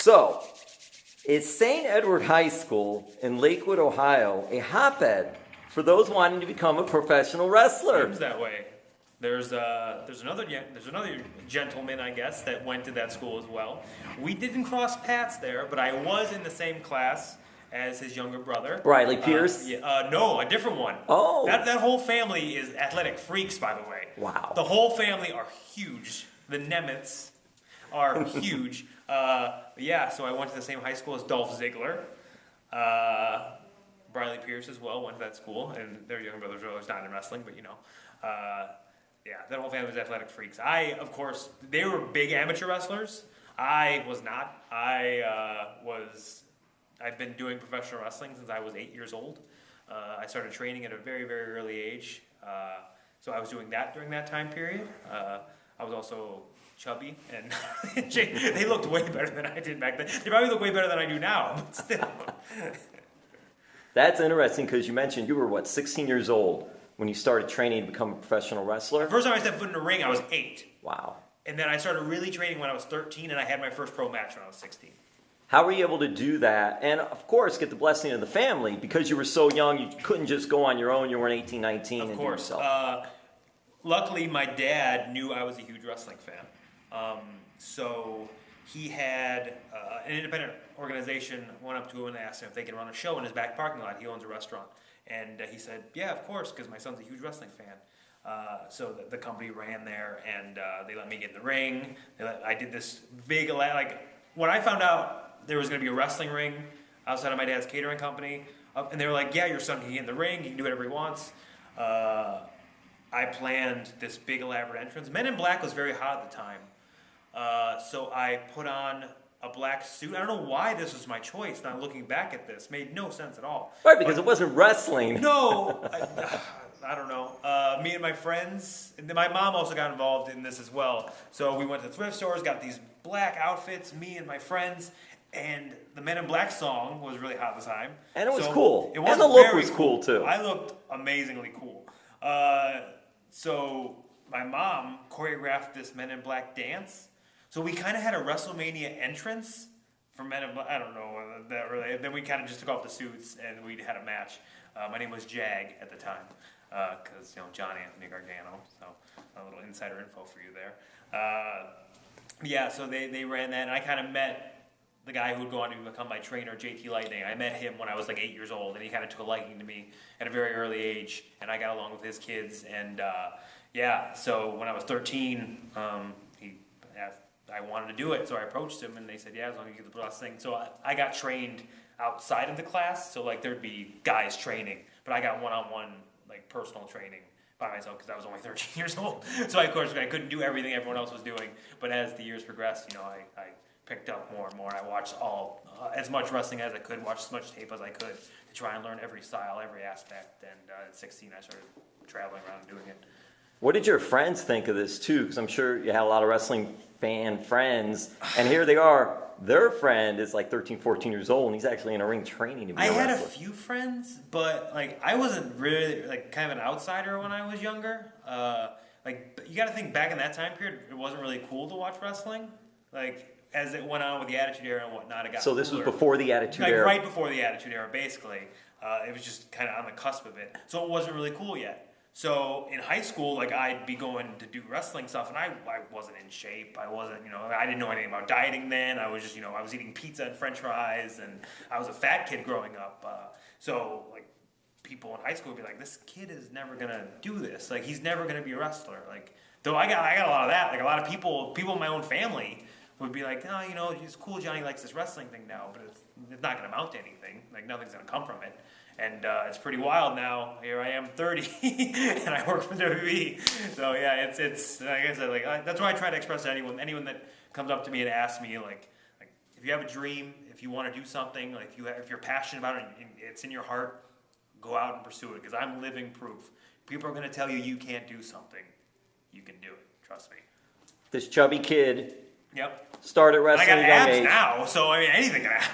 So, is St. Edward High School in Lakewood, Ohio, a hotbed for those wanting to become a professional wrestler? Seems that way. There's another gentleman, I guess, that went to that school as well. We didn't cross paths there, but I was in the same class as his younger brother. Riley Pierce? No, a different one. Oh. That whole family is athletic freaks, by the way. Wow. The whole family are huge. The Nemeths are huge. So I went to the same high school as Dolph Ziggler. Riley Pierce as well went to that school, and their younger brothers were not in wrestling, but that whole family was athletic freaks. Of course, they were big amateur wrestlers. I was not. I've been doing professional wrestling since I was 8 years old. I started training at a very, very early age. So I was doing that during that time period. I was also chubby, and they looked way better than I did back then. They probably look way better than I do now, but still. That's interesting because you mentioned you were, 16 years old when you started training to become a professional wrestler? The first time I stepped foot in the ring, I was 8. Wow. And then I started really training when I was 13, and I had my first pro match when I was 16. How were you able to do that? And, of course, get the blessing of the family. Because you were so young, you couldn't just go on your own. You weren't 18, 19. Of and course. do yourself. Luckily, my dad knew I was a huge wrestling fan. So he had an independent organization, went up to him and asked him if they could run a show in his back parking lot. He owns a restaurant. And he said, yeah, of course, because my son's a huge wrestling fan. So the company ran there, and they let me get in the ring. I did this big, when I found out there was going to be a wrestling ring outside of my dad's catering company, and they were like, yeah, your son can get in the ring, he can do whatever he wants. I planned this big elaborate entrance. Men in Black was very hot at the time. So I put on a black suit. I don't know why this was my choice. Now looking back at this, made no sense at all. Right, because it wasn't wrestling. No, I don't know. Me and my friends, and my mom also got involved in this as well. So we went to thrift stores, got these black outfits, me and my friends, and the Men in Black song was really hot at the time. And it was cool. It was and the look very was cool, too. I looked amazingly cool. So my mom choreographed this Men in Black dance. So we kind of had a WrestleMania entrance for Men in Black. I don't know that really. Then we kind of just took off the suits and we had a match. My name was JAG at the time because John Anthony Gargano. So a little insider info for you there. So they ran that, and I kind of met the guy who would go on to become my trainer, JT Lightning. I met him when I was 8 years old, and he kind of took a liking to me at a very early age, and I got along with his kids. And so when I was 13, he asked, I wanted to do it, so I approached him, and they said, yeah, as long as you get the blessing. So I got trained outside of the class, so there'd be guys training, but I got one-on-one personal training by myself because I was only 13 years old. So of course I couldn't do everything everyone else was doing, but as the years progressed, I picked up more and more. I watched as much wrestling as I could, watched as much tape as I could to try and learn every style, every aspect. And at 16, I started traveling around and doing it. What did your friends think of this, too? Because I'm sure you had a lot of wrestling fan friends, and here they are. Their friend is 13, 14 years old, and he's actually in a ring training to be a wrestler. I had a few friends, but I wasn't really kind of an outsider when I was younger. You got to think back in that time period, it wasn't really cool to watch wrestling. As it went on with the Attitude Era and whatnot, it got So this cooler. was before the Attitude Era? Right before the Attitude Era, basically. It was just kind of on the cusp of it. So it wasn't really cool yet. So in high school, I'd be going to do wrestling stuff, and I wasn't in shape. I wasn't, I didn't know anything about dieting then. I was just, I was eating pizza and French fries, and I was a fat kid growing up. So people in high school would be like, this kid is never gonna do this. He's never gonna be a wrestler. Though I got a lot of that. A lot of people in my own family would be like, oh, it's cool. Johnny likes this wrestling thing now, but it's not gonna amount to anything. Nothing's gonna come from it. And it's pretty wild now. Here I am, 30, and I work for WWE. So yeah, it's like I said, that's why I try to express to anyone that comes up to me and asks me, if you have a dream, if you want to do something, if you're passionate about it, and it's in your heart, go out and pursue it. Because I'm living proof. People are going to tell you can't do something, you can do it. Trust me. This chubby kid. Yep. Started wrestling at a young age. now, so anything can happen.